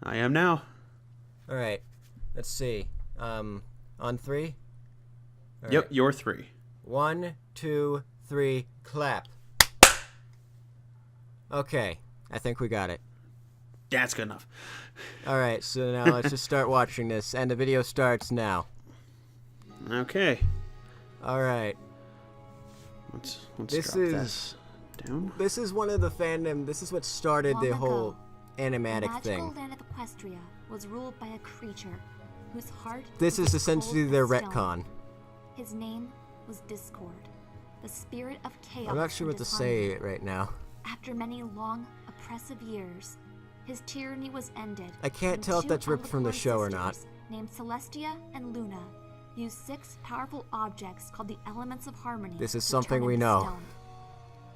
I am now. Alright. Let's see. On 3? All Yep, right. you're 3. 1, 2, 3, clap. Okay. I think we got it. That's good enough. Alright, so now let's just start watching this, and the video starts now. Okay. Alright. Let's This drop is that down. This is one of the fandom. This is what started the whole animatic the thing. magical land of Equestria was ruled by a creature whose heart This was is as essentially cold their as stone. retcon. His name was Discord, the spirit of chaos. I'm not sure and what to disharmony. say right now. After many long, oppressive years, his tyranny was ended. I can't and tell if two that's ripped from the Alicorn show or not. sisters, named Celestia and Luna, used 6 powerful objects called the Elements of Harmony. This is to something turn we into know. stone.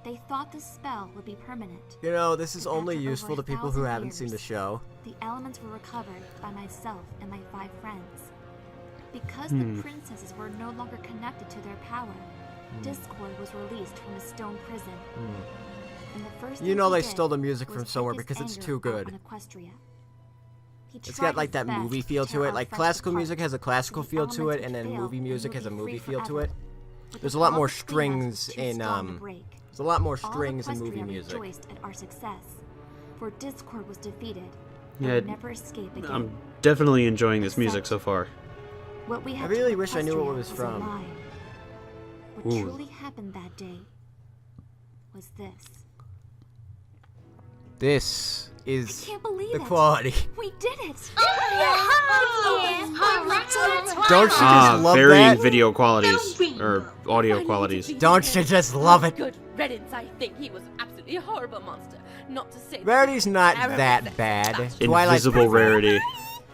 They thought the spell would be permanent. You know, this is But only after useful over to people who 1,000 haven't seen the years, show. The elements were recovered by myself and my 5 friends. Because Hmm. the princesses were no longer connected to their power, Discord was released from a stone prison. And the first You thing know he they did stole the music was from take somewhere his because it's anger too out good. on Equestria. He It's tried got like his that best movie feel to to tear it. our Like friends classical apart, music has a classical so the feel to it, elements and would then fail movie and music we has a would be movie free feel to forever. it. But There's the a lot power more between us was strings too in strong to break. There's a lot more All strings in Equestria movie music. rejoiced at our success, for Discord was defeated and Yeah, would never escape again. I'm definitely enjoying this music so far. What we had I really to wish I knew what it Equestria was a from. lie. What Ooh. truly happened that day was this. This I is can't believe the it. quality. We did it. Don't you Ah, just love very that? video qualities or audio qualities. Don't you just love it? Good riddance, I think he was absolutely a horrible monster. Not to say Rarity's not Arrogant that bad. Twilight Invisible rarity.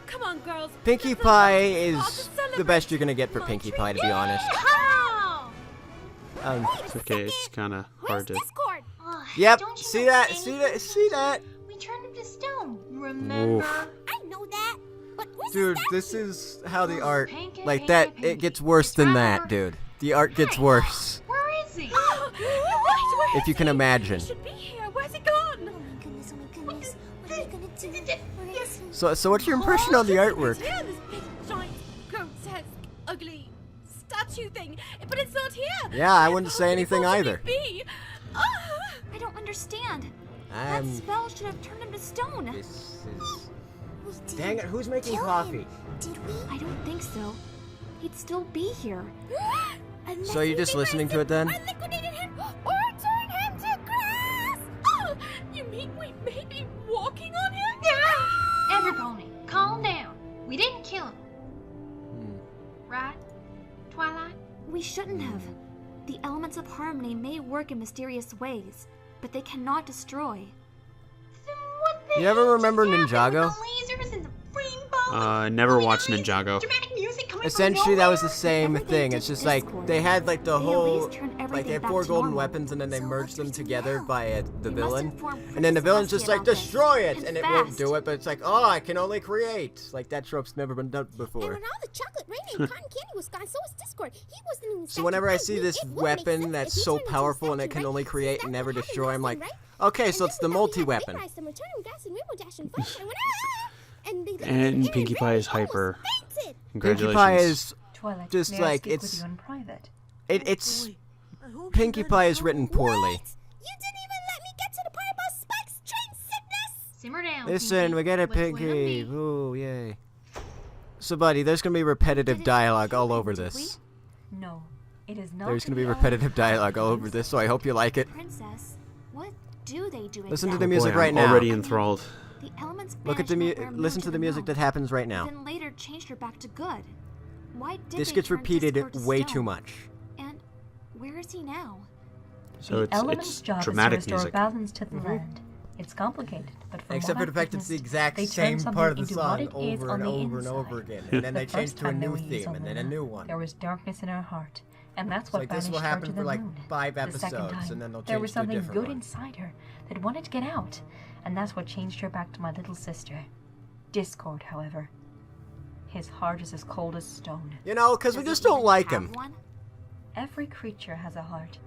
Come on, girls. Pinkie let's Pie all is celebrate. the best you're gonna get for Pinkie Pie, to be honest. It's okay, it's kind of hard to... Discord? Yep. Don't you See know that? anything? See that? See that? We turned him to stone. Remember? Oof. I know that. But what's Dude, this is how the art, Pinkie, like Pinkie, that, Pinkie. it gets worse than that, dude. The art gets worse, Where is he? Oh, wait, where if you is can he? imagine. He should be here. Where's he gone? Oh my goodness, what are we gonna do? Where is he? So what's your impression on the artwork? It's here, this big, giant, grotesque, ugly statue thing. But it's not here. Yeah, I wouldn't How say could it anything possibly either. be? Ah. I don't understand. That I'm. spell should have turned him to stone. This is. We didn't Dang it! Who's making kill coffee? him, did we? I don't think so. He'd still be here. Unless So you're we just reversed listening to him it then? Or liquidated him, or turned him to grass. Oh, you mean we may be walking on him? Every pony, calm down. We didn't kill him, right? Twilight? We shouldn't have. The elements of harmony may work in mysterious ways, but they cannot destroy. Then what the You ever hell remember just happened Ninjago? with the lasers and the rainbow? Never watched Ninjago. Dramatic music coming Essentially, from that was the nowhere? same Everything thing. did It's just Discord. like they had like the They whole, at least turned like everything they had back 4 to golden normal. weapons, and then they So merged what's them your deal? together by the We must villain. inform And then the Princess villain's just Celestia like, about this. destroy it! And it won't fast. do it, but it's like, oh, I can only create. Like, that trope's never been done And before. when all the chocolate rain and cotton candy was gone, so was Discord. He wasn't even So whenever I see this it would make weapon sense that's if he so turned into a powerful and it statue, can right? only create Since and that's never what happened destroy, I'm last like, time, right? okay, And so then it's the we thought we had to multi-weapon. vaporize them, return them, gas and rainbow dash and flash, and went, and they- And Pinkie Pie is almost hyper. fainted. Congratulations. Pinkie Pie is Twilight, just may I like, speak it's, with you in private? it's, Pinkie Pie is written poorly. What? You didn't even let me get to the part about Spike's train sickness. Simmer down. Listen, Pinkie. we get it, Let's let him Pinkie. be. Ooh, yay. So, buddy, there's gonna be repetitive Didn't dialogue kill all him, over did this. No, it is not. There's gonna in be the repetitive order of dialogue all over things. this, so I hope you like it. Princess, what do they do Listen to exactly? the music Boy, right I'm now. already enthralled. The elements Look at the banished were listen to the music that happens right now. Then later changed her back to good. Why did This they gets turn repeated Discord to way stone? too much. And where is he now? So The element's it's job dramatic is to restore music. balance to the land. It's complicated, but from Except for what the I've fact it's the witnessed, exact they same turn part of the something into what song it is over on and the over and over inside. again. And then they The change first to a time they new were used theme on and then a Luna, new one. There was darkness in her heart, and that's It's what like this banished will her happen to for the like moon. 5 The second episodes, time, and then they'll there change was to a something different good one. inside her that wanted to get out, and that's what changed her back to my little sister. Discord, however. His heart is as cold as stone. You know, because we Does he just don't even like have him. one? Every creature has a heart.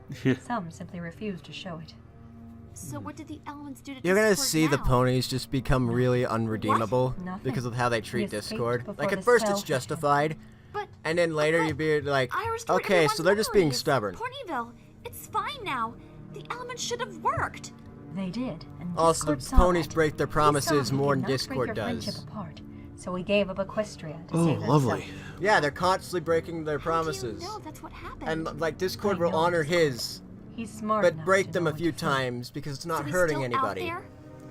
Some simply refuse to show it. So what did the elements do to You're gonna Discord see the now? ponies just become really unredeemable Nothing. because of how they He treat escaped Discord. before Like, the at first spell it's hit him. justified, But and then later you'd be like, I restored okay, everyone's so they're just being memories. stubborn. Ponyville, it's fine now. The elements should have worked. They did. And Also, Discord the saw ponies that. break their He promises saw he more could than not break Discord your does. friendship apart, so he gave up Equestria to Oh, save lovely. himself. Yeah, they're constantly breaking their How promises. do you know that's what happened? And, like, Discord I will know honor Discord. his, He's smart but enough break to them know a what few to think. times because it's So not he's hurting still anybody. Out there?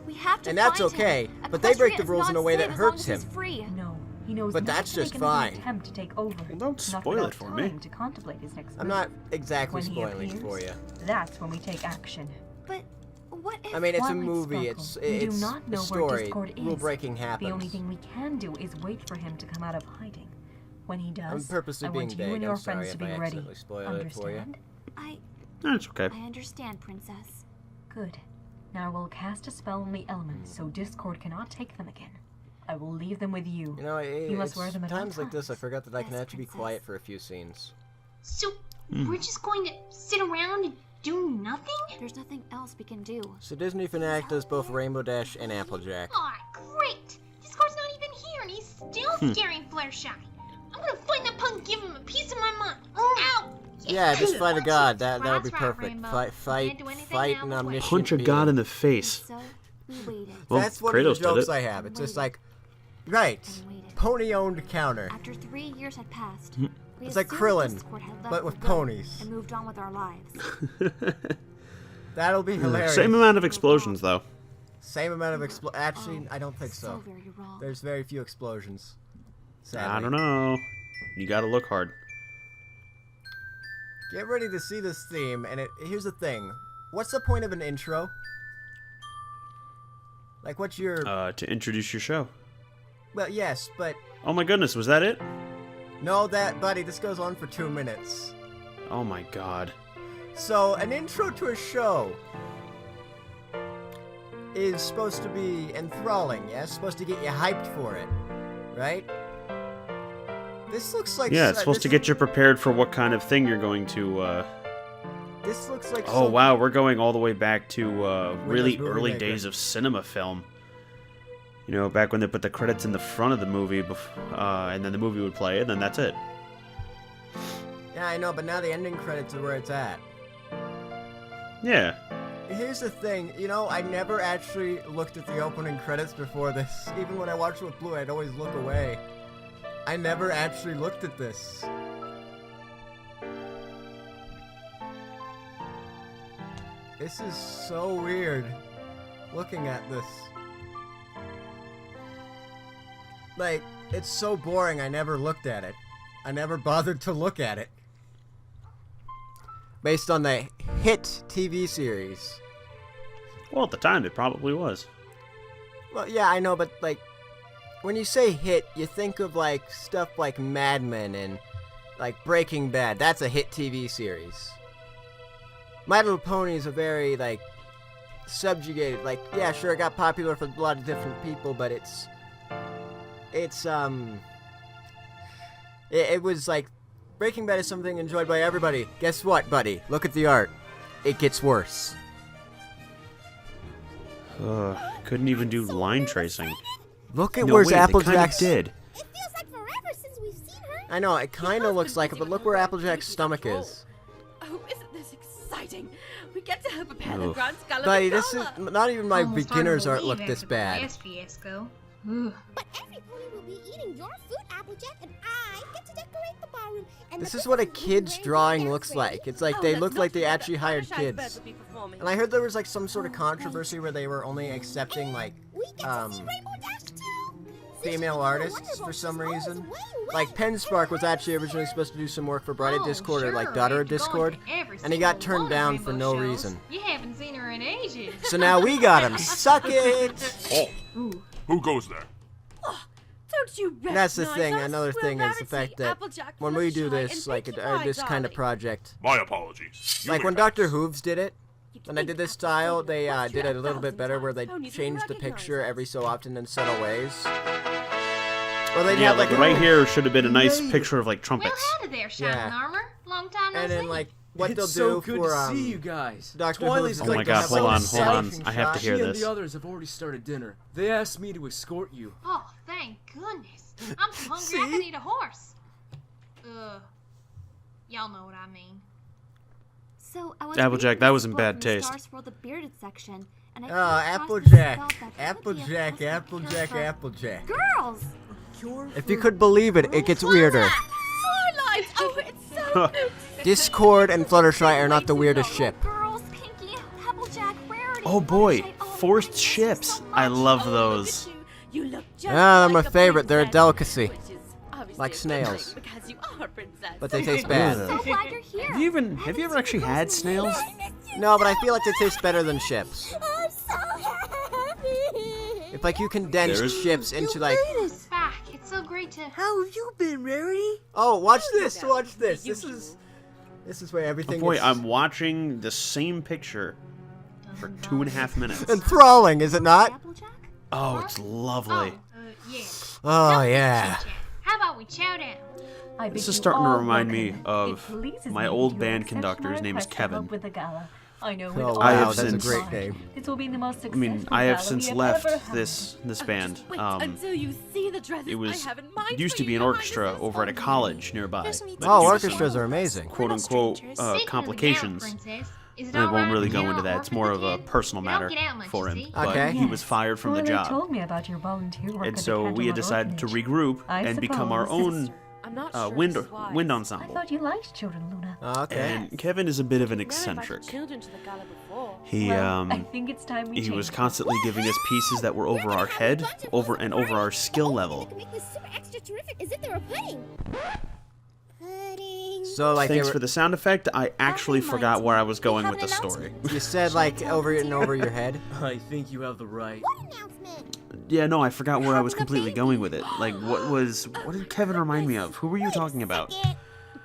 We have to And that's find okay, him. but they break Equestria the is rules in a not way that safe as long hurts as he's him. free. No, he knows But not that's to make just another fine. attempt to take over. Well, don't Not spoil without it for me. time to contemplate his next I'm move. not exactly When he spoiling appears, for you. That's when we take action. But what if... I mean, it's a Twilight movie. Sparkle, It's we do it's not know a where story. Discord is. Rule-breaking The only happens. thing we can do is wait for him to come out of hiding. When he does, I'm purposely I being want you vague. and your I'm sorry friends to if be I ready. accidentally spoiled it for you. Understand? That's okay. I understand, Princess. Good. Now I will cast a spell on the elements so Discord cannot take them again. I will leave them with you. You know, You must it's wear them at all times like this I times. forgot that I can Yes, actually be Princess. quiet for a few scenes. So, we're just going to sit around and do nothing? There's nothing else we can do. So Disney Fanatic does both Rainbow Dash and Applejack. Aw, great! Discord's not even here and he's still scaring Fluttershy. I'm gonna find that punk and give him a piece of my mind. Ow! Yeah, just fight a god. That would be That's right, perfect. Rainbow. Fight, Can't do anything fight now, an but wait. omniscient Punch a being. god in the face. So, we waited. Well, That's one Kratos of the jokes did it. I have. It's just like, right, And waited. pony-owned counter. After 3 years had passed, we It's like assumed Krillin, Discord had left but for with good ponies. and moved on with our lives. That'll be hilarious. Same amount of explosions, though. Same amount of Actually, I don't think So so. very wrong. There's very few explosions. Sadly. I don't know. You gotta look hard. Get ready to see this theme, and here's the thing. What's the point of an intro? Like, what's your... To introduce your show. well, yes, but... Oh my goodness, was that it? No, buddy, this goes on for 2 minutes. Oh my god. So, an intro to a show is supposed to be enthralling, yes? Supposed to get you hyped for it, right? This looks like... Yeah, it's supposed to get you prepared for what kind of thing you're going to, This looks like... Oh wow, we're going all the way back to, really Movie early Maker. days of cinema film. You know, back when they put the credits in the front of the movie, and then the movie would play, and then that's it. Yeah, I know, but now the ending credits are where it's at. Yeah. Here's the thing, you know, I never actually looked at the opening credits before this. Even when I watched it with Blue, I'd always look away. I never actually looked at this. This is so weird, looking at this. Like, it's so boring I never looked at it. I never bothered to look at it. Based on the hit TV series. Well, at the time, it probably was. Well, yeah, I know, but, like, when you say hit, you think of, like, stuff like Mad Men and, like, Breaking Bad. That's a hit TV series. My Little Pony is a very, like, subjugated, like, yeah, sure, it got popular for a lot of different people, but it was, like, Breaking Bad is something enjoyed by everybody. Guess what, buddy? Look at the art. It gets worse. Couldn't even do line tracing. Look at No, where's wait, they kinda Applejack's... did. It feels like forever since we've seen her. I know, it kind of looks like it, but look where Applejack's stomach is. Oh, isn't this exciting? We get to help prepare the Oof. Grand Scala Buddy, this is... Gala. Not even my Almost hard to beginner's art believe look this after the bad. last fiasco. Ugh. But every pony will be eating your food, Applejack, and I get to decorate the ballroom. And This the is what a princesses will be kid's wearing drawing their looks hair like. It's like Oh, they let's look not like they forget actually that hired Fluttershy's kids. birds will be performing. And I heard there was like some sort of controversy where they were only accepting like We get to see Rainbow Dash too. female artists for some reason. Like Penspark was actually originally supposed to do some work for Bride of Discord or like sure, Daughter of after going Discord, to every and he got single turned one of down for Rainbow no shows. reason. You haven't seen her in ages. So now we got him. Suck it. Oh, Ooh. who goes there? Don't you And that's the recognize thing. us? Another We're thing is the Rarity, fact that Applejack, when we do Fluttershy, this, and like Pinkie this Pie, kind of darling. project, My apologies. You like may when pass. Dr. Hooves did it, You when I think did this Applejack style, would they watch did you it a little bit 1,000 better where times. they Ponies would changed the recognize picture us. every so often in subtle ways. Or they'd Yeah, have like like right here should have been a nice Amazing. picture of like Well, trumpets. howdy there, Shining Yeah. Armor. Long time no And then see. like what they'll It's so do good for to see you guys. Dr. Twilight Who's is Oh like my to god, have, hold like, on, a hold on. selfie I have to shot. hear She and this. the others have already started dinner. They asked me to escort you. Oh, thank goodness. I'm so hungry I could eat a horse. Y'all know what I mean. So I was Applejack, reading that this was in book bad from taste. Stars for the bearded section, and I Oh, came across Applejack. this spell that could be a Applejack, cosmic Applejack, cure for Applejack. Girls! If you could believe it, it gets weirder. Twilight! Oh, it's so good. Discord and Fluttershy are not the weirdest ship. Girls, Pinky, Applejack, Rarity. Oh boy, Fluttershy, oh, forced thank you ships. so I much. love Oh, those. look at you. You look just Ah, they're like my a favorite. They're a princess, delicacy. which is obviously Like a good snails. thing because you are a princess. But they taste bad. I'm so glad you're here. Have you ever actually had snails? No, but I feel like they taste better than ships. I'm so happy. If like you condense There's- ships into like, It's back. It's so great to. How have you been, Rarity? oh, watch this, watch this. This is where Oh everything boy, is I'm watching the same picture for 2.5 minutes. enthralling, is it not? Applejack? Oh, it's lovely. Yeah. Oh yeah. Chit-chat. How about we chow down? I bid This you is starting to all remind me welcome. of It pleases my me old that you band accept conductor. my His name is request to help Kevin. With the gala. I know with Oh, all I have due that's a great respect, name. This will be the most I successful mean, I have gala since we left ever had. this band. Wait until you see the dresses It was I have in mind used for to be you, an Your orchestra Highness. over at a college nearby. There's only but Oh, due to orchestras some are amazing. quote unquote complications. Is it I all won't right really if go you're into all that. It's orphan more the of a kid? personal You don't matter get out much, for you him. see? But Okay. he was fired from the Whoever job. told me about your volunteer work And at so the we had Canterlot decided to Orphanage. regroup I and become our suppose. own I'm not sure wind this is wise. wind I ensemble. thought you liked children, Luna. Okay. And Kevin is a bit of an Never invited eccentric. children to the gala before. He Well, I think it's time we he was changed. constantly giving us pieces that were over our head, over our skill level. They can make this super extra terrific as if they were pudding. Pudding. So like they Thanks were, for the sound effect. I actually forgot where I was going with the story. you said like over and over your head. I think you have the right. What announcement? Yeah, no, I forgot where I was completely going with it. Like, what did Kevin remind me of? Who were you talking about?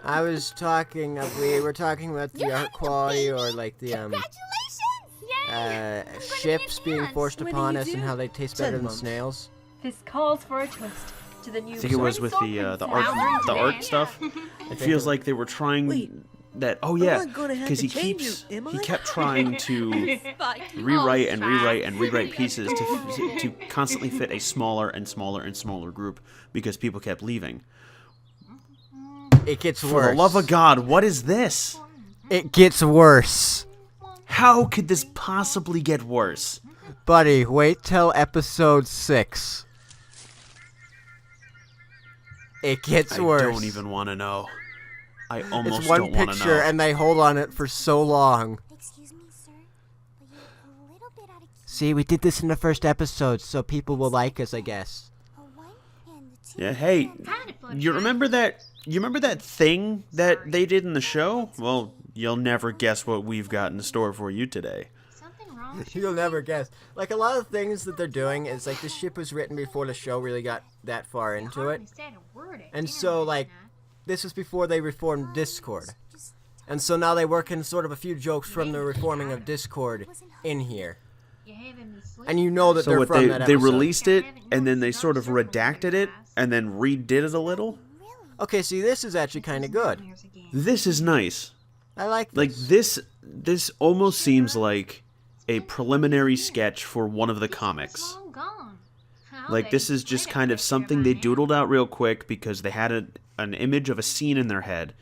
I was talking we were talking about the art quality or like the Congratulations! ships being forced When do upon you us and do? how they taste 10 better than months. snails. This calls for a twist to the new. I think it was with the art stuff. It feels like they were trying Wait, that. Oh I'm yeah, not gonna have because to he change keeps you, am he I? kept trying to rewrite and rewrite and rewrite pieces to constantly fit a smaller and smaller and smaller group because people kept leaving. It gets For worse. the love of God, what is this? It gets worse. How could this possibly get worse? Buddy, wait till episode 6. It gets worse. I don't even want to know. I almost It's one don't want to picture know. and they hold on it for so long. Excuse me, sir, but you look a little bit out of key. See, we did this in the first episode, so people will like us, I guess. A 1 and the 2. Yeah, hey, you remember that? You remember that thing that they did in the show? Well, you'll never guess what we've got in store for you today. Something wrong? You'll never guess. Like, a lot of things that they're doing is, like, the ship was written before the show really got that far into it. And so, like, this was before they reformed Discord. And so now they work in sort of a few jokes from the reforming of Discord in here. And you know that So they're what from that they episode. released it and then they sort of redacted it and then redid it a little. Okay, see, this is actually kind of good. This is nice. I like this. Like this almost seems like a preliminary sketch for one of the comics. Like this is just kind of something they doodled out real quick because they had an image of a scene in their head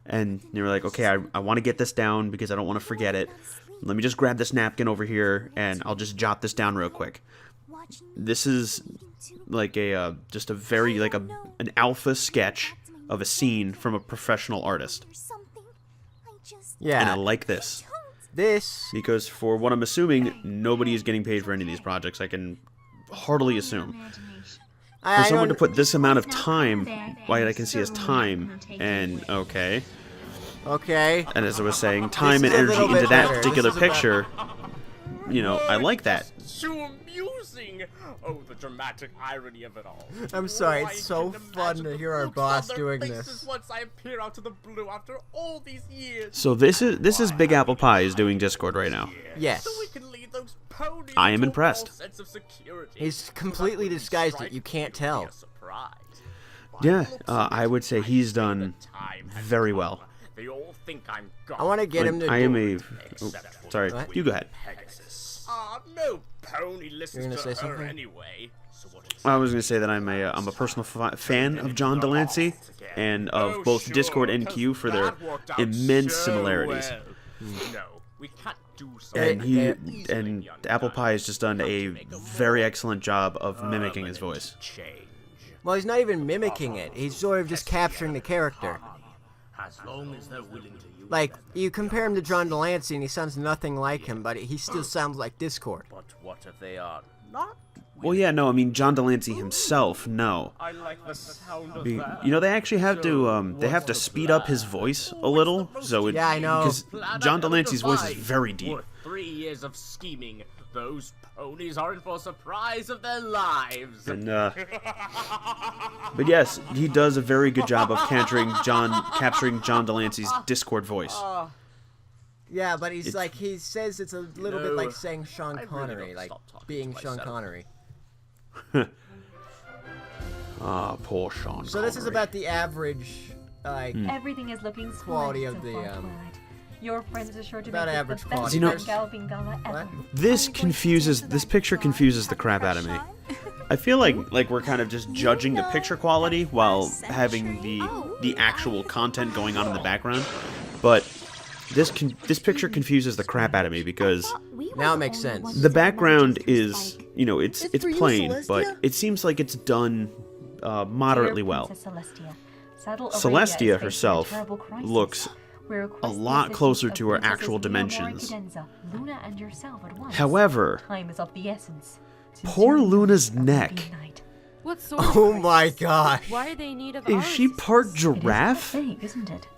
and they were like, okay, I want to get this down because I don't want to forget it. Let me just grab this napkin over here and I'll just jot this down real quick. This is like a just a very like an alpha sketch of a scene from a professional artist. Yeah. And I like this. This Because for what I'm assuming, nobody is getting paid for any of these projects. I can heartily assume. For someone to put this amount of time, why I can see as time, and okay. Okay. And as I was saying, time This and is a energy little into bit that better. particular This is about- picture, you know, I like that. So amusing! Oh, the dramatic irony of it all. I'm sorry, Oh, it's I so can fun imagine to the hear our looks boss on their doing faces this. Once I appear out of the blue after all these years. So this is Big Apple Pie is doing Discord right now. Yes. So we can lead those ponies I am to a impressed. false sense of security. He's completely disguised it. You can't tell. Yeah, I would say he's done very well. They all think I'm God. I want to get him to. I am a. Oh, sorry, What? you go ahead. Pegasus. No pony listens gonna to say her something? anyway. So what is I was going to say that I'm a personal fan of John Delancey and of both Discord and Q for their immense similarities. No, we can't do something. And Apple Pie has just done a very excellent job of mimicking his voice. Well, he's not even mimicking it. He's sort of just capturing the character. As long as they're willing to use Like, you compare him to John Delancey, and he sounds nothing like him, but he still sounds like Discord. But what if they are not? Well, yeah, no, I mean, John Delancey himself, no. I like the sound of You that. know, they actually have to speed up his voice a little, so it, Yeah, I know. because John Delancey's voice is very deep. Worth 3 years of scheming. Those ponies are in for a surprise of their lives. And, but yes, he does a very good job of capturing John Delancey's Discord voice. Yeah, but he's like, he says it's a little bit like saying Sean really Connery, don't like stop talking being to Sean myself. Connery. Poor Sean. So this is Connery. about the average, like, Everything is looking Quality splendid of so the, far, Twilight. Your friends are sure to about make average this the quality. best You know- galloping gala ever. This picture confuses the crap out of me. I feel like we're kind of just judging the picture quality while having the actual content going on in the background. But this picture confuses the crap out of me because now it makes sense. the background is, you know, it's plain, but it seems like it's done moderately Dear well. Princess Celestia, Saddle Arabia Celestia is facing a herself terrible crisis. looks We request the lot assistance closer of to her Princesses actual Leonora dimensions. Cadenza, Luna and yourself at once. However, Time is of the essence. poor Sincerely Luna's yours, neck. Arabian Night. What sort of Oh crisis? my gosh. Why are they in need of Is our she part assistance? It is giraffe? vague, isn't it?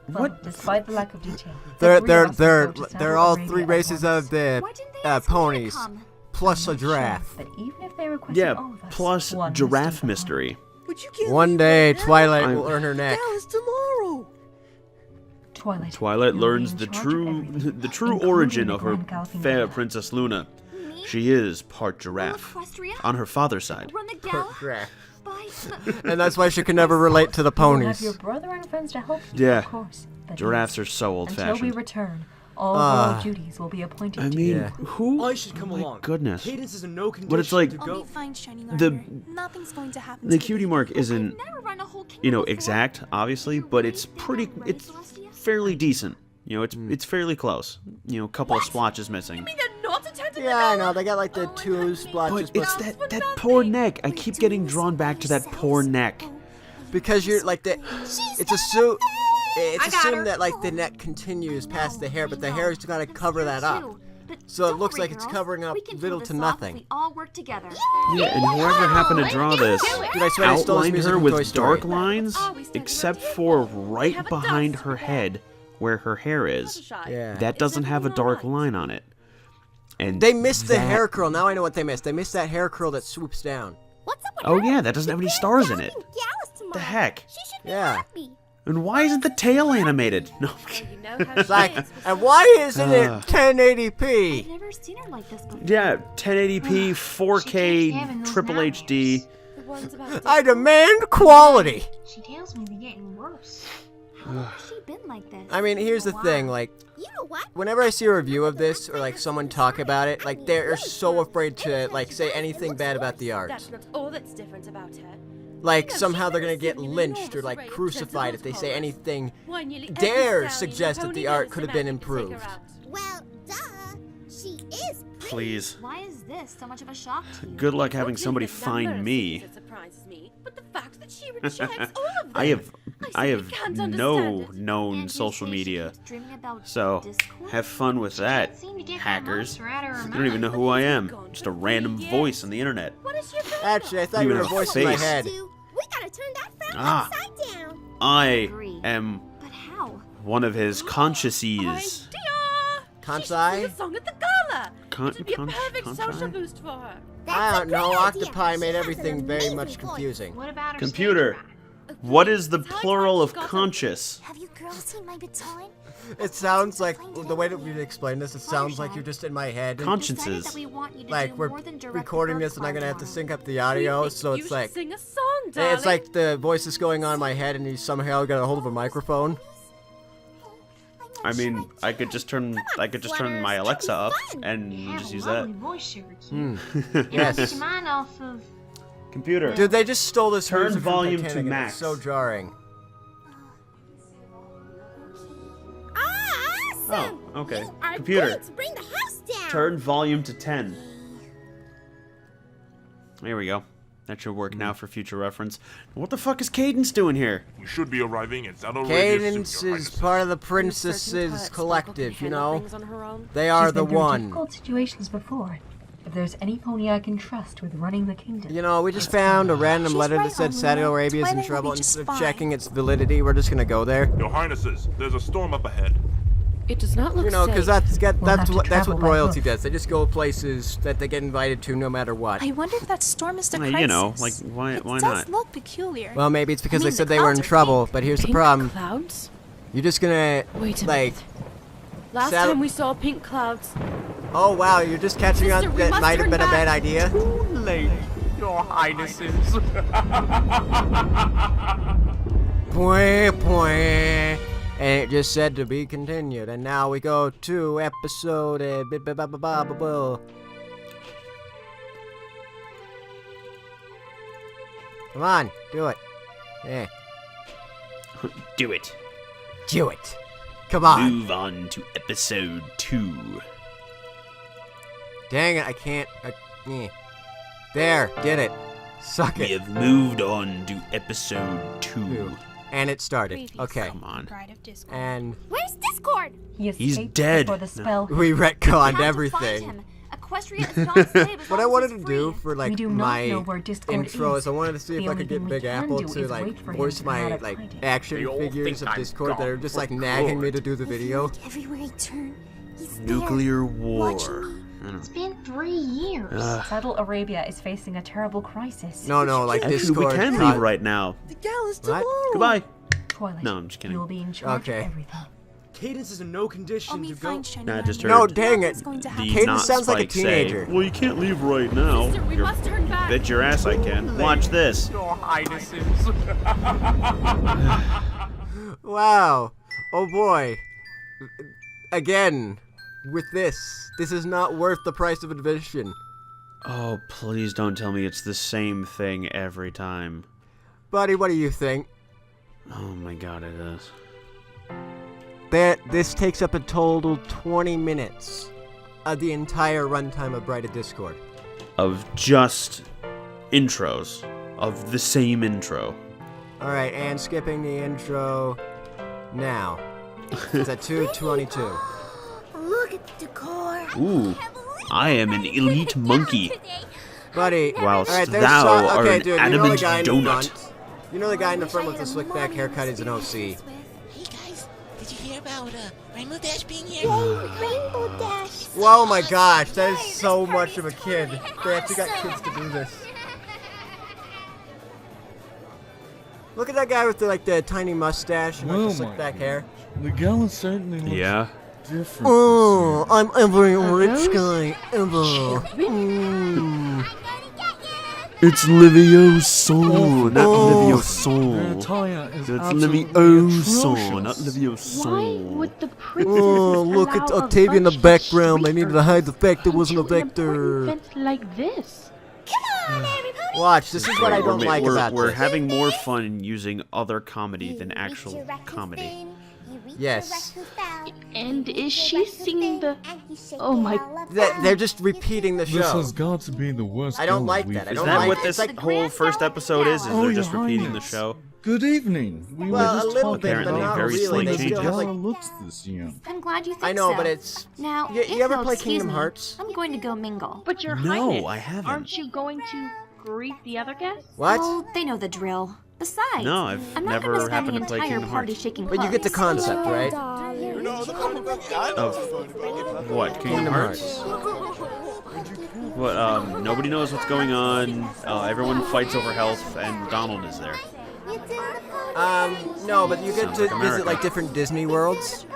What? Despite the lack of detail, They're the three of us will go to they're Saddle all Arabia three at races once. of the Why didn't they ask me to ponies, come? plus a I'm sure giraffe. that even if they requested Yeah, all of us, plus one giraffe mistake upon mystery. But you can't One leave day, right now. Twilight I'm- will earn her neck. Now is tomorrow. Twilight. Twilight you'll be learns in the charge of true everything, the true including origin the of her Grand Galloping fair Gala. Princess Luna. Me? She is part giraffe Equestria? on her father's side. Run the gala? Giraffe. By And that's why she can never relate to the You will have ponies. your brother and friends to help you, Yeah. of course. But Giraffes yes, are so until we old-fashioned. return, all Ah. royal duties will be appointed I to mean, you. Yeah. who? I should come oh my along. goodness. Cadence is in no condition But it's like- to I'll go. be fine, Shining The- Armor. Nothing's going to happen The to cutie me. mark isn't, never run a whole kingdom you know, before. exact, obviously, but it's pretty. It's fairly decent. You know, it's fairly close. You know, a couple of splotches missing. They're not attending Yeah, I know. They got like the two splotches, But it's that poor neck. I keep getting drawn back to that poor neck. because you're like the. It's assumed. It's assumed that like the neck continues past the hair, but the hair's got to cover that up. So it Don't looks worry, like it's girls. covering up We can pull little this to off nothing. if we all work together. Yeah, and whoever happened to draw this Dude, I swear they stole this outlined music her from with Toy Story. dark lines, except for right behind her head, where her hair is. Yeah. That doesn't have a dark line on it. And They missed the that- hair curl. Now I know what they missed. They missed that hair curl that swoops down. What's up with Oh her? yeah, that doesn't have any stars in it. Gallus tomorrow. The heck? She should be Yeah. happy. And why isn't the tail animated? No. You know how It's like, and why isn't it 1080p? I've never seen her like this before. Yeah, 1080p, 4K, triple HD. The ones about I demand quality. She tells me they're getting worse. How long has she been like this? I mean, here's the thing, like, You know what? whenever I see a review of this or like someone talk about it, like they're so afraid to like say anything bad about the art. That's not all that's different about her. Like somehow they're gonna get lynched or like crucified if they say anything Why, nearly every dare stallion suggest that pony the art knows could have the been magic to take her improved. out. Well, duh. She is pretty. Please. Why is this so much of a shock to you? Good luck having It's not somebody the number find of me. things that surprises me, but the fact that she rejects all of them. I have simply can't no understand it. known And you social say she media. keeps dreaming about So, Discord? have fun with that, Seem to get her hackers. monster out of her You don't even know mind. who I am. Just a random voice on the internet. What is your Actually, I thought You you were a have a voice in my face. head. We gotta turn that frown Ah. upside down. I Agree. am But how? one of his consciouses. idea? Consci? She should sing a song at the gala. Con- It would be a con- perfect conci? social boost for her. I don't know. great idea. Octopi She made has an everything very amazing much voice. confusing. What about her Computer. stage rap? What is the It's high plural time of she got conscious? Have you girls seen my baton? It sounds like the way that we explain this. It sounds like Fluttershy. you're just in my head. Consciences. Decided that we want you to Like do we're more than direct recording the this, and I'm gonna have to tomorrow. sync up the audio, We think so you it's should like sing a song, darling. it's like the voice is going on in my head, and you somehow got a hold of a microphone. I mean, I could just turn my Alexa up and just use that. Voice sugar cube. Yes. Get your mind off of. Computer. Dude, they just stole this Turn music from volume to Titanic, and max. It's so jarring. Awesome! Oh, okay. We are Computer. going to bring the house down. Turn volume to 10. There we go. That should work now for future reference. What the fuck is Cadence doing here? We should be arriving in Saddle Cadence is part of the princesses collective, you know? They are She's the been through one. difficult situations before. If there's any pony I can trust with running the kingdom. You know, we just found a random letter that said Saudi Arabia's in trouble. Instead of checking its validity, we're just gonna go there. Your Highnesses, there's a storm up ahead. It does not look You know, because safe. that's what travel by royalty hoof. does. They just go places that they get invited to no matter what. I wonder if that storm is the crisis. You know, like, why It not? does look peculiar. Well, maybe it's because I they mean, said the they were in clouds are trouble, pink. but here's the Pink problem. clouds? You're just gonna, Wait a like... minute. Last Saddle- time we saw pink clouds. Oh, wow, you're just catching on Sister, we that must might have turn been a bad back. idea? Too late, Your Highnesses. Point, point. And it just said to be continued. And now we go to episode... Come on, do it. Yeah, Do it. do it. Come on. Move on to episode 2. Dang it, I can't... yeah. There, did it. Suck We it. have moved on to episode 2. And it started. Okay. Come on. Bride of Discord. And Where's Discord? He He's escaped dead. before the spell. we We retconned have to find everything. him. Equestria is not slave as What I long as wanted he's to do free. for like We do not my know where Discord intro is. is I wanted to see The if I only could get thing we Big can Apple do to is like wait for him voice to my have like it. action They all figures think of I'm Discord that are gone just for like nagging me to good. do the video. Everywhere I turn, he's Nuclear there, war. watching me. I don't It's been 3 years. Saddle Arabia is facing a terrible crisis. No, like Actually, Discord. we can not- leave right now. The gala's What? tomorrow. Goodbye. Twilight, No, I'm just kidding. you will be in charge Okay. of everything. Cadence is in no condition I'll to meet go. fine shiny Nah, just diamond. No, heard dang Nothing's it. going to The happen. Cadence not sounds like a Spike say, teenager. well, you can't leave right now. Sister, we You're- must turn back. Bet your ass I can. Watch this. Your Highnesses. Wow. Oh boy. Again. With this. This is not worth the price of admission. Oh, please don't tell me it's the same thing every time. Buddy, what do you think? Oh my god, it is. This takes up a total 20 minutes of the entire runtime of Bride of Discord. Of just intros. Of the same intro. Alright, and skipping the intro now. It's at 2:22. Look at the decor. Ooh, I am an elite monkey. Buddy, Whilst alright, there's thou some, art okay, an dude, you know the adamant guy in the donut. front. You know the guy in the front with the slick back haircut is an OC. Hey guys, did you hear about Rainbow Dash being here? Rainbow Dash. Whoa, my gosh, that is so much of a kid. They actually got kids to do this. Look at that guy with the tiny mustache and like the slick back hair. The gala certainly looks Yeah. different. Oh, I'm every rich guy ever. Mm. It's Livioso, not Oh. Their Livioso. attire is It's absolutely Livioso, not atrocious. Livioso. the princess Oh, look at Octavia in the background. I needed to hide the fact there wasn't a vector. like this. Watch, this is what I don't like we're, about we're this. having more fun using other comedy than actual comedy. Yes. And is she singing the... Oh my... They're just repeating the This show. has got to be the worst. I don't gala like we've that. I Is don't that like what it. this It's like whole first episode is? Is Oh, they're Your just repeating the Highness. show? Good evening. We Well, were a just little talking bit, but Apparently not very really. slight They the still changes. have gala like. looks this year. I'm glad you think I know, so. but it's. Now, You if ever you'll play excuse Kingdom me, Hearts? I'm going to go mingle. But your No, highness, I haven't. aren't you going to greet the other guests? What? Oh, they know the drill. Besides, No, I've I'm not never gonna spend happened the to play entire Kingdom party Hearts. shaking But you get the clubs. concept, right? Of what? Kingdom Hearts? What? Nobody knows what's going on. Everyone fights over health, and Donald is there. No, but you get Sounds to like visit America. like different Disney worlds.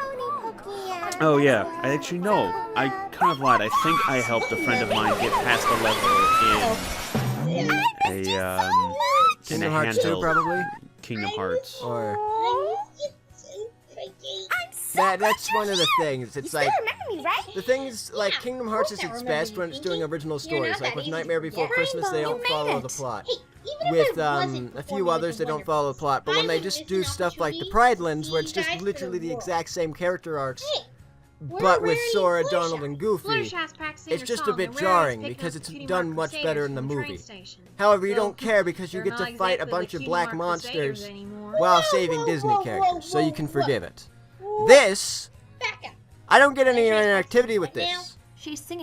Oh yeah, I actually know. I kind of lied. I think I helped a friend of mine get past the level in a Kingdom in a Hearts 2, handheld probably. Kingdom Hearts. Or. I'm That's one of the things. It's like remember me, right? the things like Kingdom Hearts is its best when it's doing original stories. Like with Nightmare Before Christmas, they don't follow the plot. With a few others, they don't follow the plot. But when they just do stuff like the Pridelands, where it's just literally the exact same character arcs, but with Sora, Donald, and Goofy, it's just a bit jarring because it's done much better in the movie. However, you don't care because you get to fight a bunch of black monsters while saving Disney characters, so you can forgive it. This, I don't get any interactivity with this.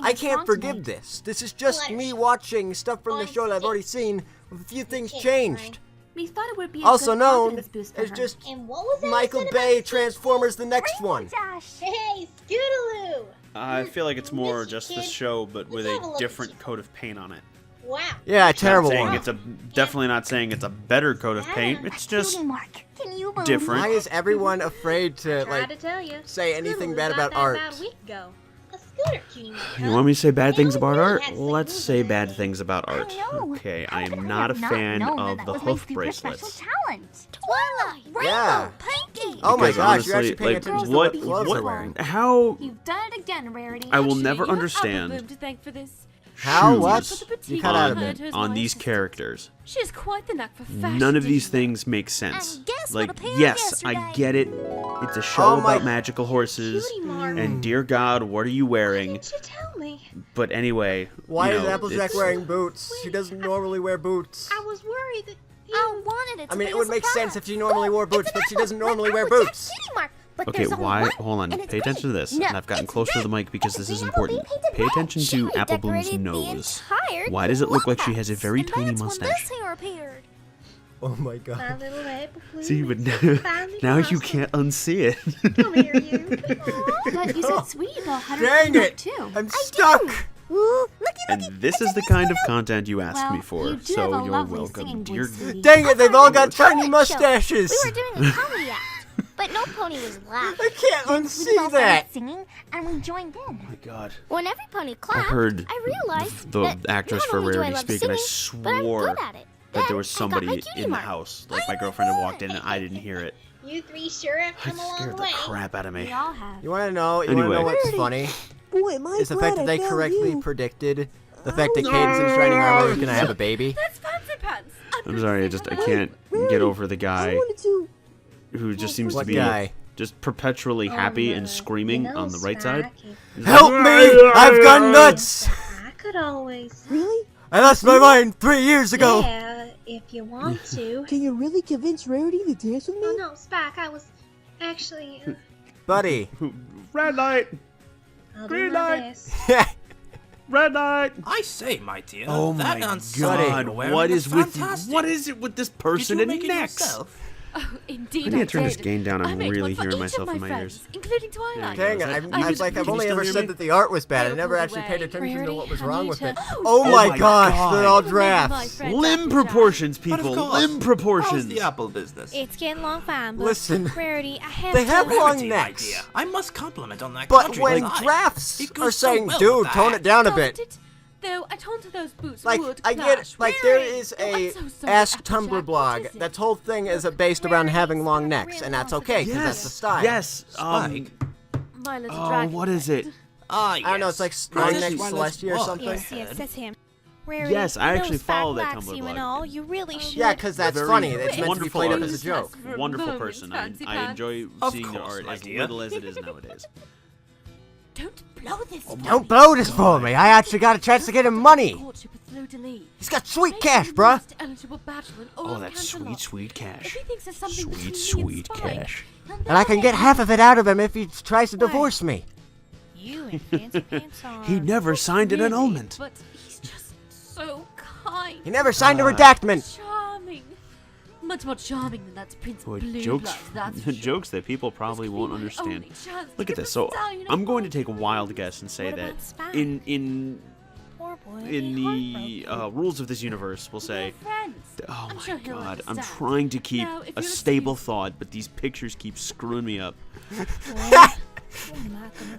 I can't forgive this. This is just me watching stuff from the show that I've already seen with a few things changed. We thought it would be Also known as just Michael Bay Transformers the next one. Hey, Scootaloo! I feel like it's more just the show, but with a different coat of paint on it. Wow. Yeah, a terrible one. It's definitely not saying it's a better coat of paint. It's just different. Why is everyone afraid to say anything bad about art? You want me to say bad things about art? Let's say bad things about art. Okay, I am not a fan of the hoof bracelets. Yeah. Oh my gosh, you're actually paying attention to what gloves they're wearing. How? You've done it again, Rarity. I will never understand. How? What? You cut out a bit. On these characters. She has quite the knack for fashion. None of these things make sense. Like, yes, I get it. It's a show about magical horses. And dear God, what are you wearing? Why didn't you tell me? But anyway, why is Applejack wearing boots? She doesn't normally wear boots. I was worried that I wanted it to I mean, be it would make sense if she normally wore boots, but she doesn't normally wear boots. Okay, why? Hold on. Pay attention to this. And I've gotten closer to the mic because this is important. Pay attention to Apple Bloom's nose. Why does it look like she has a very tiny mustache? Oh my God. my little Apple Bloom See, but finally now you blossomed. can't unsee it. Come here, you. But you said Sweetie Belle had her Dang hair it! too. I'm stuck! And this is the kind of content you asked me for, so you're welcome. Dear Dang it, they've all got tiny mustaches! We were doing a comedy act, but no pony was laughing. I can't unsee that! Singing, and we joined in. Oh my God. When every pony I clapped, heard I realized the that actress not for only do I Rarity love speak, and I singing, but I'm swore good at it. that there was Then I got my somebody cutie in the mark. house. Like, my girlfriend had walked in and I didn't hear it. You three sure have It come a long scared the way. crap out of me. We all have. You wanna know Anyway. what's funny? Boy, am I Is the fact that glad I they found correctly you. predicted the fact that Cadence in Shining Armor was gonna have a baby. That's Fancy Pants. I'm sorry, I can't get over the guy who just seems to What be guy? just perpetually happy and screaming on the right side. Help me! I've gone nuts! I could always. Really? I lost my mind 3 years ago! Yeah, if you want to. Can you really convince Rarity to dance with me? Oh no, Spike, I was actually. Buddy. Red light! I'll Green do my light. best. Red light! I say, my dear. Oh my God! What is with it with this person and necks? Oh, indeed, I need to turn did. this gain down. I I'm made really one for hearing each myself of in my friends, ears. including Twilight. Dang it, I've only ever said that the art was bad. I never Go actually paid away. attention to Rarity, what was I wrong need with to- it. Oh, Oh oh my my gosh, God. they're all My drafts. friend Limb Applejack. proportions, But of people. course. Limb proportions. How's the apple business? It's getting long fine, but Listen, Rarity, I have they to... have long Rarity, my necks. dear. I must compliment on that But country when design. drafts It are goes so saying, well dude, with tone that. it down a Doesn't bit. it? Though I told her those boots Like, would I clash. get, like, there Rarity. is Oh, a I'm so sorry, Ask Applejack. Tumblr What blog. is it? That whole thing is based around having long necks, and that's okay, because that's the style. Yes. Spike. My little Oh, dragon what is it? Ah, yes. I don't know, it's like long Princess neck Twilight's Celestia or book. something. Yes, that's him. Rarity, Yes, I actually knows Spike follow that likes Tumblr you blog. and all. You really should. Yeah, because that's Very funny. It's meant to be wonderful played up artist. as a joke. Wonderful person. I enjoy Of seeing their course, art my as dear. little as it is nowadays. Don't blow this. Don't blow this for me. I actually got a chance to get him money. Courtship with Flo de Lis. He's got sweet cash, bruh. Most eligible bachelor in all Oh, of that's Canterlot. sweet, sweet cash. If he thinks there's something Sweet, between me sweet and Spike, cash. And I can get half of it out of him if he tries to divorce me. You and Fancy Pants on. He never signed an Really, annulment. But he's just so kind. He never signed a redactment. Charming. Much more charming than that Prince Boy, Blue jokes, Blood, that's for sure. jokes that people probably This won't could be my understand. only chance to Look get at this. the So stallion I'm off going my to take a back. wild guess and say What that about Spike? in Poor boy. the rules of this universe, we'll say. Friends. Oh I'm my sure he'll God! I'm understand. trying to keep Now, if a you'll stable excuse- thought, but these pictures keep screwing me up.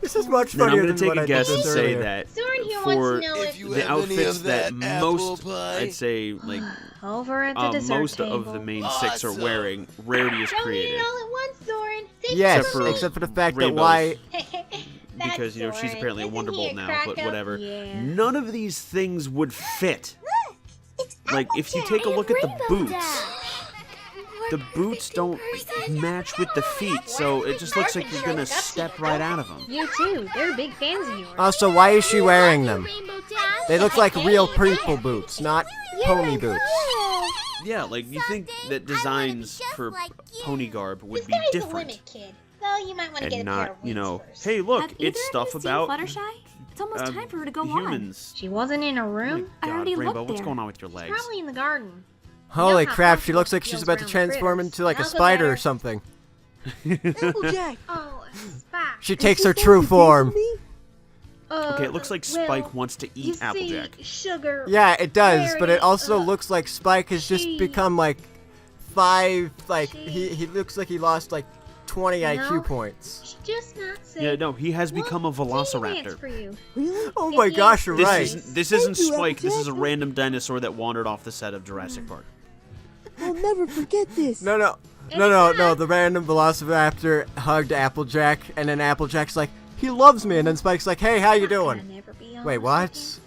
This is much Then I'm funnier going to than take what a I guess did and this say earlier. that Soren here for wants to know if the outfits that most, I'd say, like, Over at the dessert most table. of the main six are wearing, Rarity is Don't eat created. it all at once, Soren. Save Yes, some. except for the fact that Rainbows. why... Because, you know, she's Soren. apparently a Isn't Wonderbolt he a now, crack-up? but whatever. Yeah. None of these things would fit. Like, if you take a look at the boots don't match with the feet, so it just looks like you're gonna step right out of them. You too. They're big fans of yours. Also, why is she wearing them? They look like real people boots, not pony boots. Yeah, like, you think that designs for pony garb would be different. Kid. So you might want to get And a pair not, of you wings know, first. hey, look, Have it's either stuff of you seen about Fluttershy? It's almost time for her to go humans. She wasn't in a Oh my room. I God, already Rainbow, looked what's there. going on with your legs? Probably in the garden. Holy how crap, she comfortable looks like it she's feels about to around transform critters. into like a I'll go spider there. or something. Applejack. Oh, Spike. She takes her true form. Okay, it looks like Spike wants to You eat Applejack. see, Sugar. Yeah, it does, but it Mary, also looks like Spike has just she- become like 5, like, he looks like he lost like 20 IQ points. Just not safe. Yeah, no, he has become a Dance Velociraptor. for you. Really? Oh my gosh, you're right. This isn't Thank you, Spike, this is a Applejack. random dinosaur that wandered off the set of Jurassic Park. I'll never forget this. No, the random Velociraptor hugged Applejack, and then Applejack's like, he loves me, and then Spike's like, hey, how you doing? Never be on Wait, what?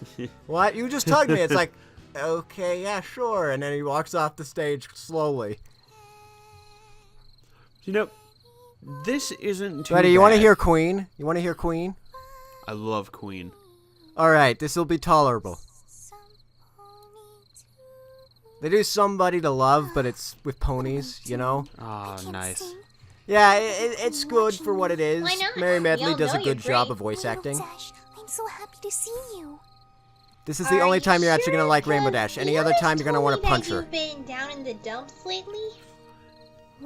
What? You just hugged me. It's like, okay, yeah, sure. And then he walks off the stage slowly. You know, this isn't too Buddy, you want to bad. hear Queen? You want to hear Queen? I love Queen. Alright, this will be tolerable. They do Somebody to Love, but it's with ponies, you know? Ah, nice. Yeah, it's good for what it is. Why not? Mary We Medley all does a know good you're job great. of voice acting. I'm so happy to see you. This is the only time you're actually gonna like Rainbow Dash. Any other time you're gonna want to punch her. You've been down in the dumps lately?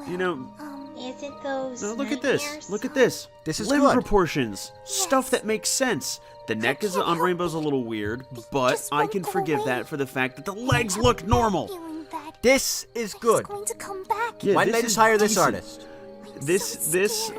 You know, Is it those no, look at this. nightmares? Look at this. This is Limb good. proportions. Stuff that makes sense. The neck is on Rainbow's a little weird, but I can forgive that for the fact that the legs look normal. This is good. Going to come back. Yeah, Why didn't this they just is hire this decent. artist? This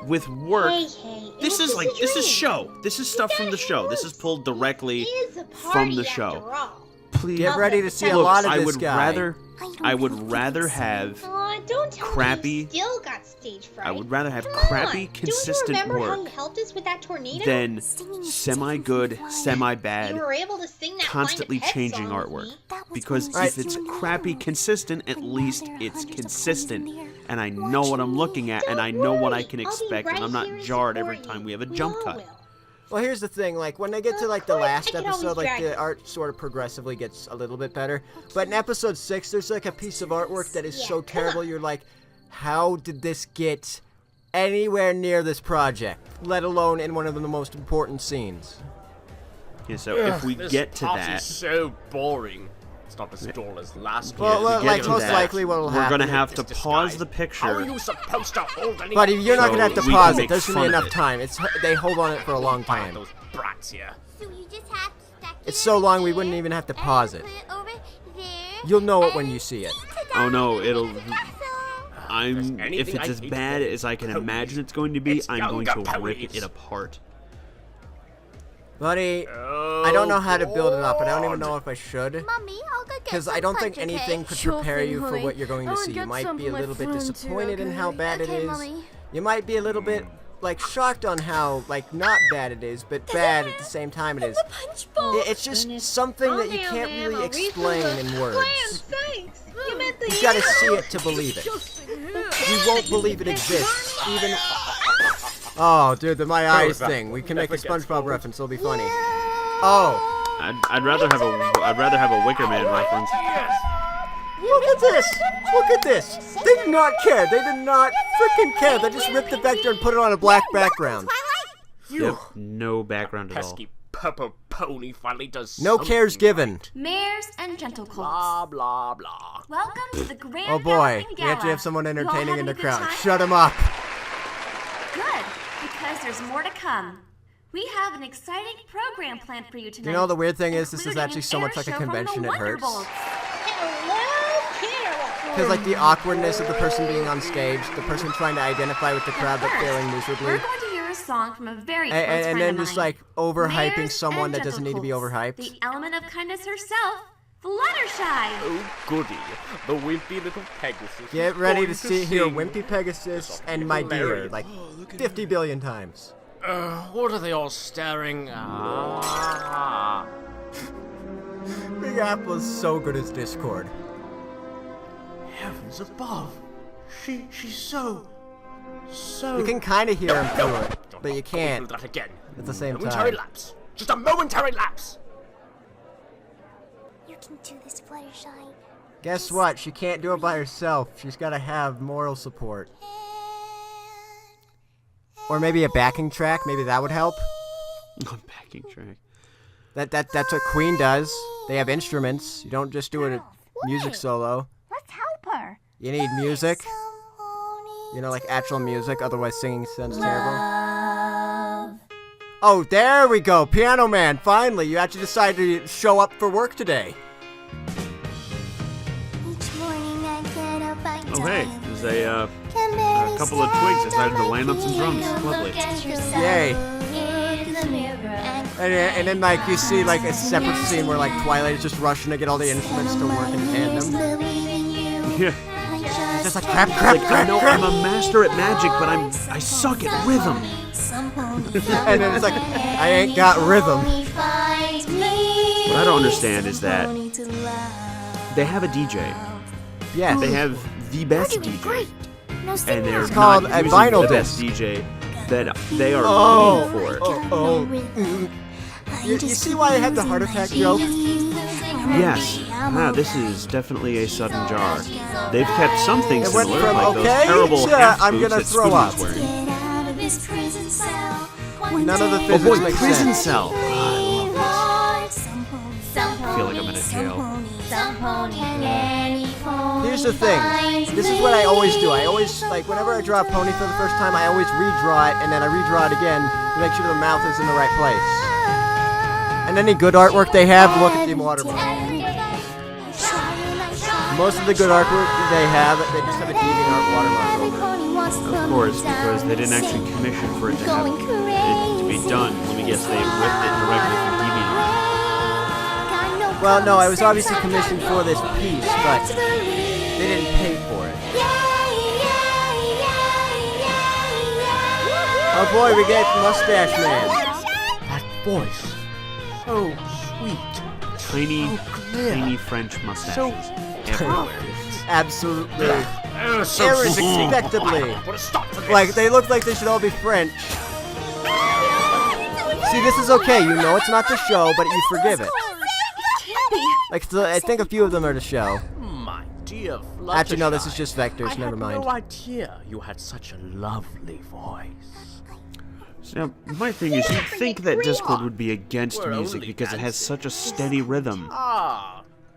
with work, Hey, it this was is just like, a this is dream. show. This is stuff from the show. This is pulled directly It is a from party the after show. all. Please. Get ready to see a Look, lot of I this would guy. I would rather have Aw, don't tell crappy- me you still got stage fright. I would rather have Come crappy, on. consistent Don't you remember how work you helped us with that tornado? than semi-good, semi-bad, You were able to sing that constantly Find a Pet changing song with artwork. me. Because if it's crappy consistent, at least it's consistent. And I know what I'm looking at, and I know what I can I'll be expect, and right I'm not here to jarred every support time you. we have a We jump all cut. will. Well, here's the thing, like, when they get to, like, the course, I last could always episode, like, drag the you. art sort of progressively gets a little bit better. But in episode 6, there's, like, a piece of artwork that is Yeah, so come terrible, on. you're like, how did this get anywhere near this project? Let alone in one of the most important scenes. Yeah, so if we This get to party's that, so boring. It's not as dull as last Well, year. if we like, get to most that, likely what'll we're happen gonna have to is pause the How are picture. you supposed to hold any Buddy, you're not So gonna have to we pause can it. make There's gonna fun be of enough it. time. They hold on it for a long Fire time. those brats here. So you just have to stack It's so long we wouldn't even have to pause it. over there. You'll know it when you see it. Oh no, it'll. There's If anything it's I as hate bad about as I can ponies. imagine it's going to be, It's I'm going to younger rip ponies. it apart. Buddy, I don't know how to build it up, and I don't even know if I should. Mommy, I'll go get Because I don't think anything could prepare you for what you're going to see. You might be a little bit disappointed in how bad it is. You might be a little bit, like, shocked on how, like, not bad it is, but bad at the same time it is. It's just something that you can't really explain in words. Thanks. You meant the You gotta see it to believe it. You won't believe it exists, even... Oh, dude, the My Eyes thing. We can make a SpongeBob reference, it'll be funny. Oh. I'd rather have a Wicker Man reference. Look at this! Look at this! They did not care. They did not freaking care. They just ripped the vector and put it on a black background. Yep, no background at all. Pesky purple pony finally does No something cares given. Mares and gentle colts. Blah, blah, blah. Welcome to the Grand Oh boy, Galloping we actually have Gala. someone You all entertaining having in the a good crowd. time? Shut him up. Good, because there's more to come. We have an exciting program planned for you tonight. You know, the weird thing is, this is including actually an so much air like a show from the convention, it hurts. Wonderbolts. Hello, Carol. Because, like, the awkwardness of the person being on stage, the person trying to identify with the crowd but failing miserably. We're going to hear a song from a very close friend And then of just, mine. like, overhyping Mares someone and that doesn't need to be Gentlecolts, overhyped. The element of kindness herself, Fluttershy. Oh, goody. The wimpy little Pegasus. Get is ready going to hear sing. Wimpy Pegasus and My Dear, hilarious. like, 50 billion times. What are they all staring at? Big Apple is so good as Discord. Heavens above. She's so... You can kind of hear him through it, but you Do can't that again. at the same Momentary time. lapse. Just a momentary lapse. You can do this, Fluttershy. Guess what? She can't do it by herself. She's got to have moral support. Or maybe a backing track. Maybe that would help. A backing track. That's what Queen does. They have instruments. You don't just do a music solo. Let's help her. You need music. You know, like actual music. Otherwise, singing sounds terrible. Oh, there we go. Piano Man. Finally, you actually decided to show up for work today. Oh, hey, there's a couple of twigs decided to land on some drums. Lovely. Yay. And then, like, you see, like, a separate scene where, like, Twilight is just rushing to get all the instruments to work in tandem. Yeah. It's just like, crap. I know I'm a master at magic, but I suck at rhythm. And then it's like, I ain't got rhythm. What I don't understand is that they have a DJ. Yes. They have the best DJ. And they're called not a using vinyl the disc. best DJ that they are paying for. You see why I had the heart attack joke? Yes. This is definitely a sudden jar. They've kept some things It went similar, from, like those okay, terrible to, half I'm boots gonna that throw Spoon up. was wearing. None of the Oh physics boy, make Prison sense. Cell. I love this. I feel like I'm in a jail. Here's the thing. This is what I always do. I always, like, whenever I draw a pony for the first time, I always redraw it, and then I redraw it again to make sure the mouth is in the right place. And any good artwork they have, look at the watermark. Most of the good artwork they have, they just have a DeviantArt watermark over it. Of course, because they didn't actually commission for it to have it to be done. Let me guess, they ripped it directly from DeviantArt. Well, no, I was obviously commissioned for this piece, but they didn't pay for it. Oh boy, we get Mustache Man. That voice. So sweet. Tiny French mustaches. Everywhere. Absolutely. So Irrespectably. Put a stop to this. Like, they look like they should all be French. See, this is okay. You know it's not the show, but you forgive it. Like, so I think a few of them are the show. My dear Fluttershy. Actually, no, this is just vectors. Never mind. I had no idea you had such a lovely voice. So, my thing is, you'd think that Discord would be against We're music only because it has such a steady rhythm.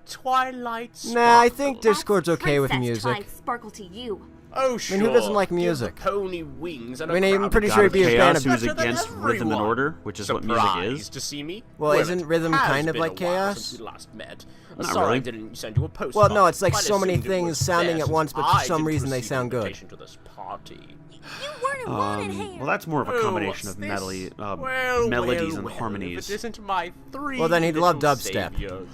Twilight Sparkle. Nah, I think Discord's okay with Princess music. Twilight Sparkle to you. Oh, sure. I mean, who doesn't like Give the music? pony wings and I mean, a I'm crowd pretty of sure he'd be a fan Chaos of who's better than against rhythm and everyone. order, which is what music Surprised is. to see me? Well, isn't it rhythm has kind of been like a while chaos? since we last met. Not Sorry really. I didn't send you a postcard. Well, no, it's like but I so many assumed it things was sounding there at once, but for since I some didn't reason they receive sound an good. invitation to this party. Well, that's more of a Oh, combination what's of this? melodies and Well, harmonies. if it isn't my three Well, then he'd love little dubstep. saviors.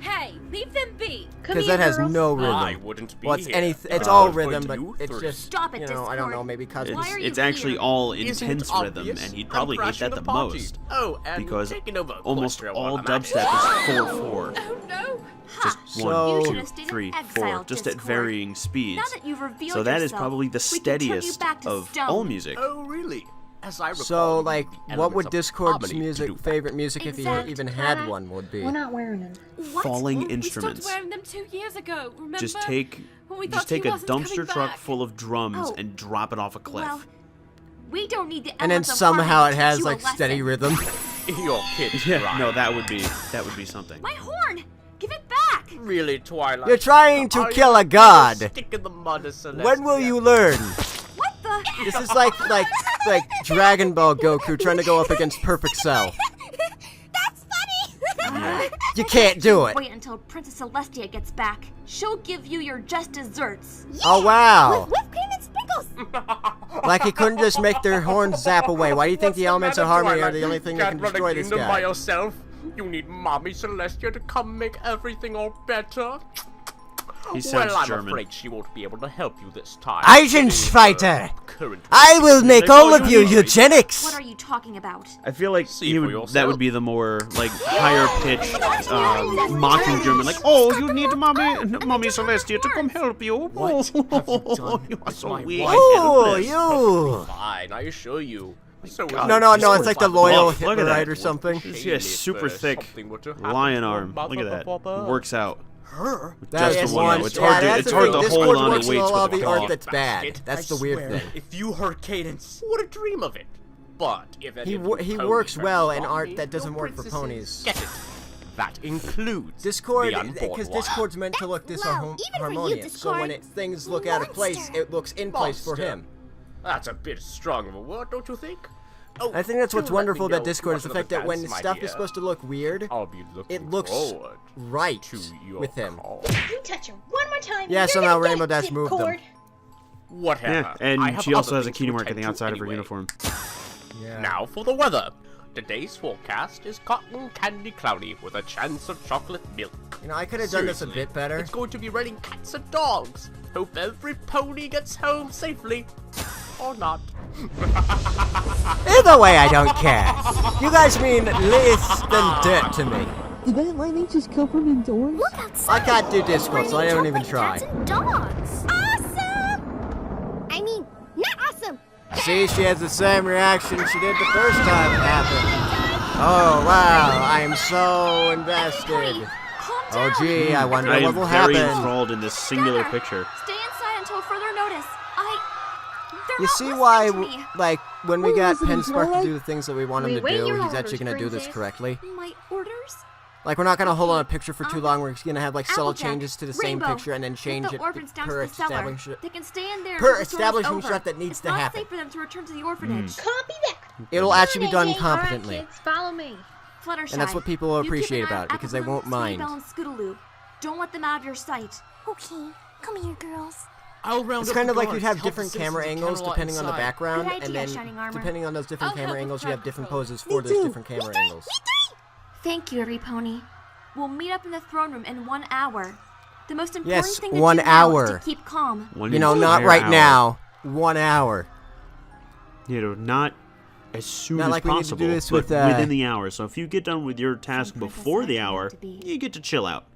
Hey, leave them be. Because that has no rhythm. I wouldn't be Well, it's here. it's I all was going rhythm, to but you it's three. just, Stop it, you know, I don't know, Discord. maybe cosmic. Why are you It's actually here? all Isn't it intense rhythm, obvious? and he'd I'm probably hate crashing that the the party. most. Oh, and Because taking over almost Equestria all while I'm at it. dubstep is 4/4. Oh no. Just So- 1, You 2, should have 3, stayed in 4, exile, just at Discord. varying speeds. Now that you've revealed So that is yourself, probably the we can turn you steadiest back to of stone. all music. Oh, really? As I recall, So, like, the what would elements of Discord's harmony music, to do favorite music, if he Exact even had one, would be? We're not wearing them. What? Falling We stopped instruments. wearing them 2 years ago. Remember? Just take When we just thought he take a wasn't coming dumpster truck back. full of drums Oh. and drop it off a cliff. Well, we don't need the And then elements of somehow harmony it to has, teach you a like, steady lesson. rhythm. You're kidding, Yeah, right? no, that would be something. My horn! Give it back! Really, Twilight? You're trying to Are kill you a god. Stick in the mud, Celestia? When will you learn? What the? This is like Dragon Ball Goku trying to go up against Perfect Cell. That's funny! Yeah, there. You can't do it. Wait until Princess Celestia gets back. She'll give you your just desserts. Oh, wow. Whipped cream and sprinkles. Like he couldn't just make their horns zap away. Why do you think the elements of harmony are the only thing that can Can't destroy run a this kingdom by guy? yourself. You need Mommy Celestia to come make everything all better. He sounds well, I'm German. afraid she won't be able to help you this time. Fighter! I will make all of you eugenics! What are you talking about? I feel like that would be the more like higher pitched mocking German, like, oh, you need mommy Celestia to come help you. What have you done You are with so my weak. wife? Oh, you! Fine, I assure you. So No, it's like the loyal Look at Hitlerite that. or something. She has super thick lion arm. Look at that. Works out. Her? Just That the one. is It's hard to hold Discord on works to with weights all with the a art claw. that's bad. That's the weird thing. If you heard Cadence, who would have dreamed of it? But if any of you He pony works friends well in want art me, that doesn't your work for princesses ponies. Get it? That includes Discord, the unborn because one. Discord's meant to look disharmonious. So when things look out of place, it looks in place for Monster. him. That's a bit strong of a word, don't you think? Oh, I think that's what's do let me wonderful about know Discord is what the fact that another when dance, my stuff dear. is supposed to look weird, I'll be looking it looks forward right to your with him. call. You touch her one more time. Yeah, you're somehow gonna Rainbow get Dash moved them. Zipcord. Whatever. Yeah, I and have she also other has a things cutie to mark on attend the outside to of her anyway. uniform. Yeah. Now for the weather. Today's forecast is cotton candy cloudy with a chance of chocolate milk. You know, I could have done this a Seriously, bit better. It's going to be raining cats and dogs. Hope every pony gets home safely. Or not. Either way, I don't care. You guys mean less than dirt to me. Did that lightning just come from indoors? Look outside. I can't do Discord, so I don't even try. Cats and dogs. Awesome. I mean, not awesome. See, she has the same reaction she did the first time it happened. Oh, wow, I am so invested. Oh, gee, I wonder I what am will very happen. enthralled in this singular picture. Stay inside until further notice. They're You not see listening why, to me. like, when we What got is it, Penspark to Twilight? do the things that we want him to Wait, do, your he's orders, actually going to do this princess. correctly. My orders? Like, we're not going to hold on a picture for too long. We're just going to have, like, subtle Applejack, changes to the same Rainbow, picture and then change get it the orphans down per to the cellar. establishment. They can stay in there Per until the storm is establishing over. shot that needs it's to not happen. safe for them to return to the orphanage. Copy that. It'll actually be done Alright, competently. Alright, kids, follow me. Fluttershy, And that's what people will you keep an appreciate eye about on it, because they Applebloom, won't mind. Sweetbelle, and Scootaloo. Don't let them out of your sight. Okay, come here, girls. I'll round It's up kind the of like you'd guards, have help different the camera citizens angles kennel depending on the inside. background, Good idea, and Shining then Armor. depending on those different I'll camera help angles, with you have prep different patrol. poses for those different camera angles. Thank you, every pony. We'll meet up in the throne room in 1 hour. The most important Yes, thing to 1 do now is hour. to keep calm. You know, not entire right hour. now. 1 hour. You know, not as soon Not as like we need to do possible, this but with, within the hour. So if you get done with your task before the hour, you get to chill out.